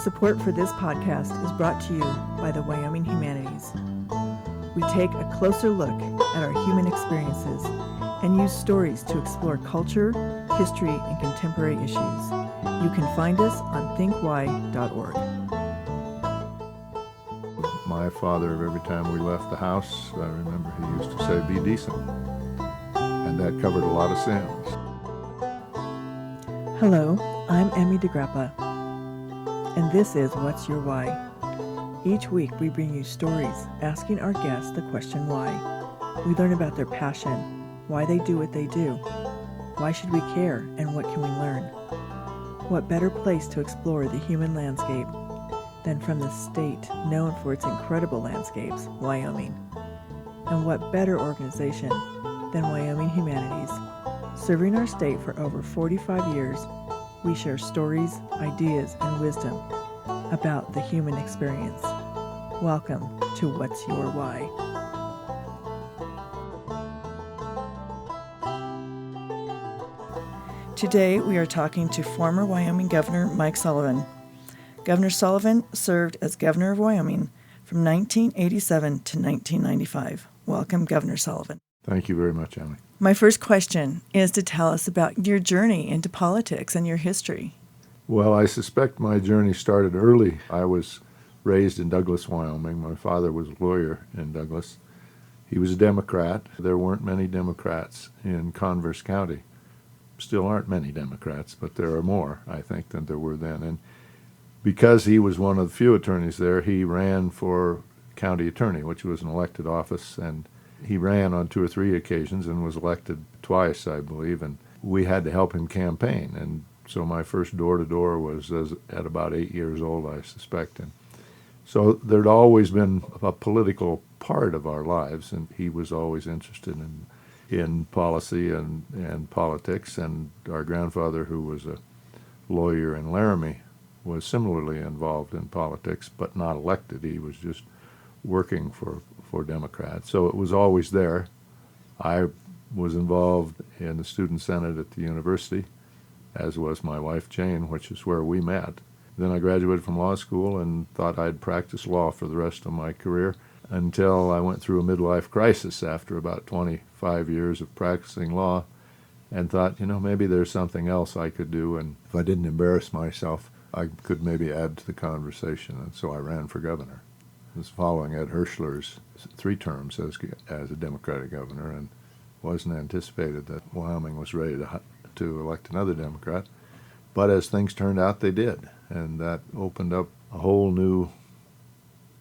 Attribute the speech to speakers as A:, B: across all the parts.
A: Support for this podcast is brought to you by the Wyoming Humanities. We take a closer look at our human experiences and use stories to explore culture, history, and contemporary issues. You can find us on thinkwhy.org.
B: My father, every time we left the house, I remember he used to say, "Be decent." And that covered a lot of sins.
A: Hello, I'm Emmy DeGrappa, and this is What's Your Why? Each week we bring you stories asking our guests the question why. We learn about their passion, why they do what they do, why should we care, and what can we learn? What better place to explore the human landscape than from the state known for its incredible landscapes, Wyoming? And what better organization than Wyoming Humanities? Serving our state for over 45 years, we share stories, ideas, and wisdom about the human experience. Welcome to What's Your Why? Today we are talking to former Wyoming Governor Mike Sullivan. Governor Sullivan served as governor of Wyoming from 1987 to 1995. Welcome, Governor Sullivan.
B: Thank you very much, Emily.
A: My first question is to tell us about your journey into politics and your history.
B: Well, I suspect my journey started early. I was raised in Douglas, Wyoming. My father was a lawyer in Douglas. He was a Democrat. There weren't many Democrats in Converse County. Still aren't many Democrats, but there are more, I think, than there were then. And because he was one of the few attorneys there, he ran for county attorney, which was an elected office, and he ran on 2 or 3 occasions and was elected twice, I believe, and we had to help him campaign. And so my first door-to-door was at about 8 years old, I suspect. And so there'd always been a political part of our lives, and he was always interested in policy and politics. And our grandfather, who was a lawyer in Laramie, was similarly involved in politics, but not elected. He was just working for Democrats. So it was always there. I was involved in the student senate at the university, as was my wife Jane, which is where we met. Then I graduated from law school and thought I'd practice law for the rest of my career until I went through a midlife crisis after about 25 years of practicing law and thought, maybe there's something else I could do, and if I didn't embarrass myself, I could maybe add to the conversation. And so I ran for governor. It was following Ed Hirschler's 3 terms as a Democratic governor, and wasn't anticipated that Wyoming was ready to elect another Democrat. But as things turned out, they did, and that opened up a whole new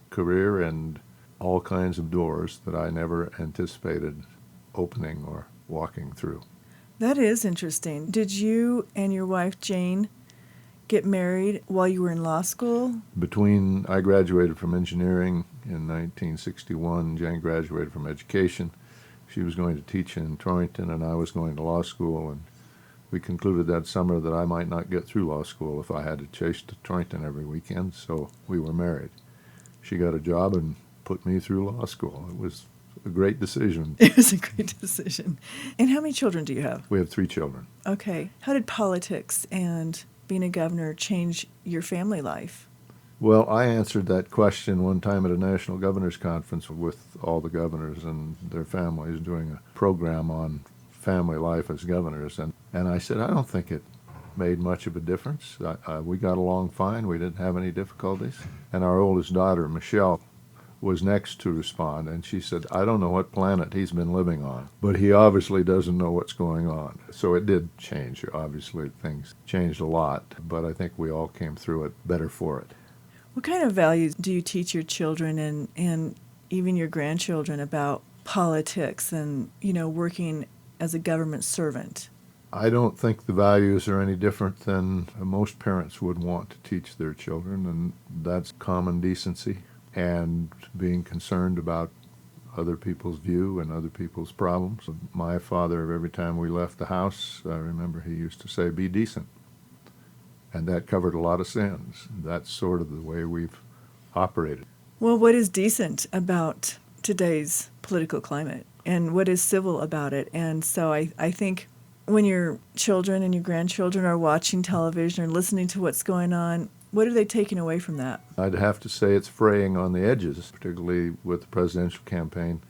B: career and all kinds of doors that I never anticipated opening or walking through.
A: That is interesting. Did you and your wife Jane get married while you were in law school?
B: I graduated from engineering in 1961. Jane graduated from education. She was going to teach in Torrington, and I was going to law school. And we concluded that summer that I might not get through law school if I had to chase to Torrington every weekend, so we were married. She got a job and put me through law school. It was a great decision.
A: It was a great decision. And how many children do you have?
B: We have 3 children.
A: Okay. How did politics and being a governor change your family life?
B: Well, I answered that question one time at a national governors conference with all the governors and their families doing a program on family life as governors. And I said, I don't think it made much of a difference. We got along fine. We didn't have any difficulties. And our oldest daughter, Michelle, was next to respond, and she said, I don't know what planet he's been living on, but he obviously doesn't know what's going on. So it did change. Obviously, things changed a lot, but I think we all came through it better for it.
A: What kind of values do you teach your children and even your grandchildren about politics and, working as a government servant?
B: I don't think the values are any different than most parents would want to teach their children, and that's common decency and being concerned about other people's view and other people's problems. My father, every time we left the house, I remember he used to say, "Be decent." And that covered a lot of sins. That's sort of the way we've operated.
A: Well, what is decent about today's political climate? And what is civil about it? And so I think When your children and your grandchildren are watching television or listening to what's going on, what are they taking away from that?
B: I'd have to say it's fraying on the edges, particularly with the presidential campaign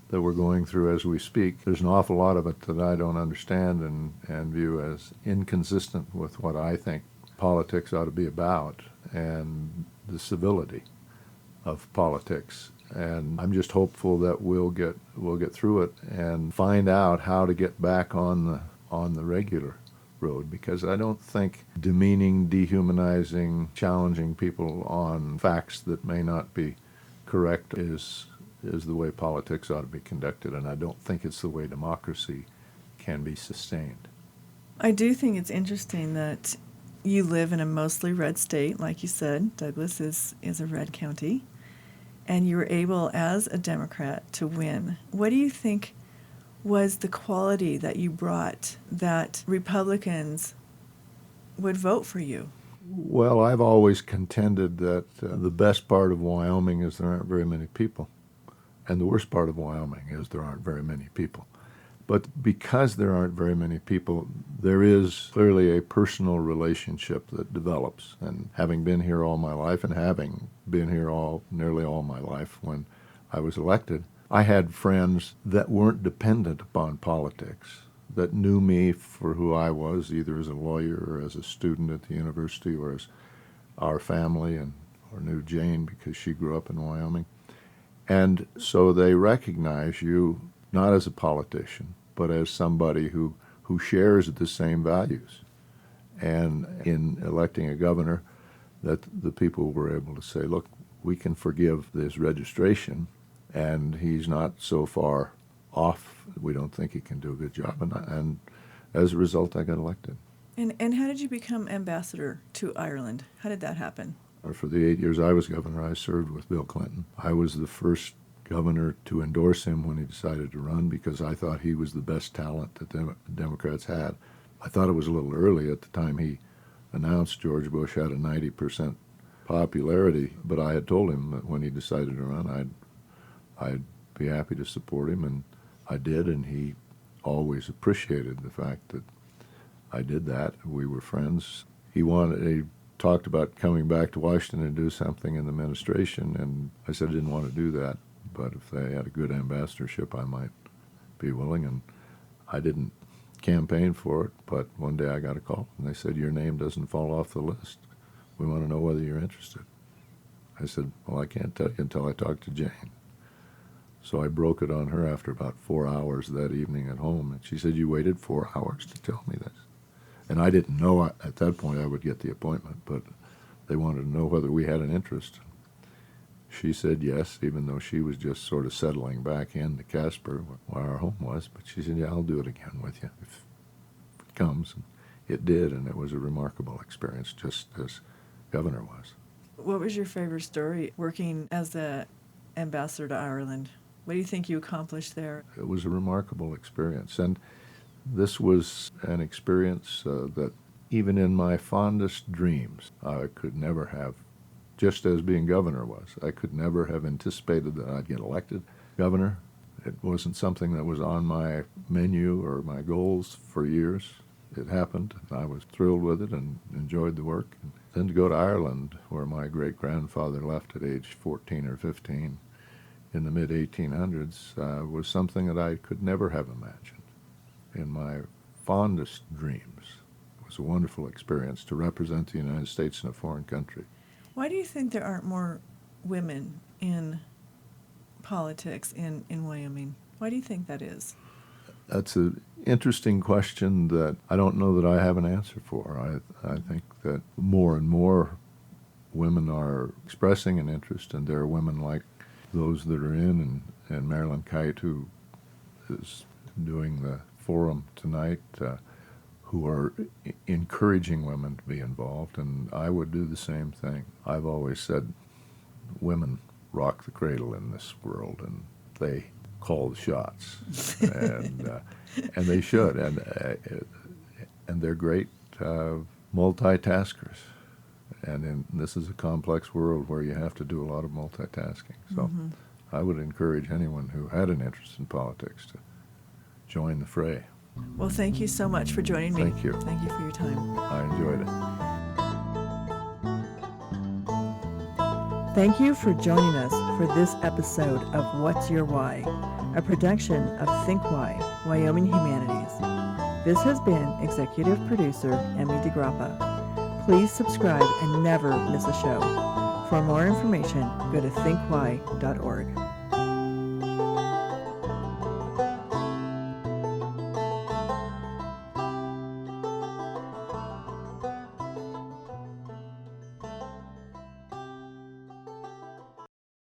B: that we're going through as we speak. There's an awful lot of it that I don't understand and view as inconsistent with what I think politics ought to be about and the civility of politics. And I'm just hopeful that we'll get through it and find out how to get back on the regular road, because I don't think demeaning, dehumanizing, challenging people on facts that may not be correct is the way politics ought to be conducted, and I don't think it's the way democracy can be sustained.
A: I do think it's interesting that you live in a mostly red state. Like you said, Douglas is a red county, and you were able, as a Democrat, to win. What do you think was the quality that you brought that Republicans would vote for you?
B: Well, I've always contended that the best part of Wyoming is there aren't very many people, and the worst part of Wyoming is there aren't very many people. But because there aren't very many people, there is clearly a personal relationship that develops. And having been here all my life, and having been here nearly all my life when I was elected, I had friends that weren't dependent upon politics, that knew me for who I was, either as a lawyer or as a student at the university or as our family, or knew Jane because she grew up in Wyoming. And so they recognize you not as a politician, but as somebody who shares the same values. And in electing a governor, that the people were able to say, look, we can forgive this registration, and he's not so far off. We don't think he can do a good job. And as a result, I got elected.
A: And how did you become ambassador to Ireland? How did that happen?
B: For the 8 years I was governor, I served with Bill Clinton. I was the first governor to endorse him when he decided to run, because I thought he was the best talent that the Democrats had. I thought it was a little early at the time he announced George Bush had a 90% popularity, but I had told him that when he decided to run, I'd be happy to support him, and I did, and he always appreciated the fact that I did that. We were friends. He talked about coming back to Washington and do something in the administration, and I said I didn't want to do that, but if they had a good ambassadorship, I might be willing. And I didn't campaign for it, but one day I got a call, and they said, your name doesn't fall off the list. We want to know whether you're interested. I said, well, I can't tell you until I talk to Jane. So I broke it on her after about 4 hours that evening at home, and she said, you waited 4 hours to tell me this? And I didn't know at that point I would get the appointment, but they wanted to know whether we had an interest. She said yes, even though she was just sort of settling back into Casper, where our home was. But she said, yeah, I'll do it again with you if it comes. And it did, and it was a remarkable experience, just as governor was.
A: What was your favorite story working as the ambassador to Ireland? What do you think you accomplished there?
B: It was a remarkable experience, and this was an experience that even in my fondest dreams I could never have, just as being governor was. I could never have anticipated that I'd get elected governor. It wasn't something that was on my menu or my goals for years. It happened, and I was thrilled with it and enjoyed the work. And then to go to Ireland, where my great-grandfather left at age 14 or 15 in the mid-1800s, was something that I could never have imagined. In my fondest dreams, it was a wonderful experience to represent the United States in a foreign country.
A: Why do you think there aren't more women in politics in Wyoming? Why do you think that is?
B: That's an interesting question that I don't know that I have an answer for. I think that more and more women are expressing an interest, and there are women like those that are in, and Marilyn Kite, who is doing the forum tonight, who are encouraging women to be involved, and I would do the same thing. I've always said women rock the cradle in this world, and they call the shots, and they should, and they're great multitaskers. And this is a complex world where you have to do a lot of multitasking. So I would encourage anyone who had an interest in politics to join the fray.
A: Well, thank you so much for joining me.
B: Thank you.
A: Thank you for your time.
B: I enjoyed it.
A: Thank you for joining us for this episode of What's Your Why, a production of Think Why, Wyoming Humanities. This has been executive producer Emmy DeGrappa. Please subscribe and never miss a show. For more information, go to thinkwhy.org.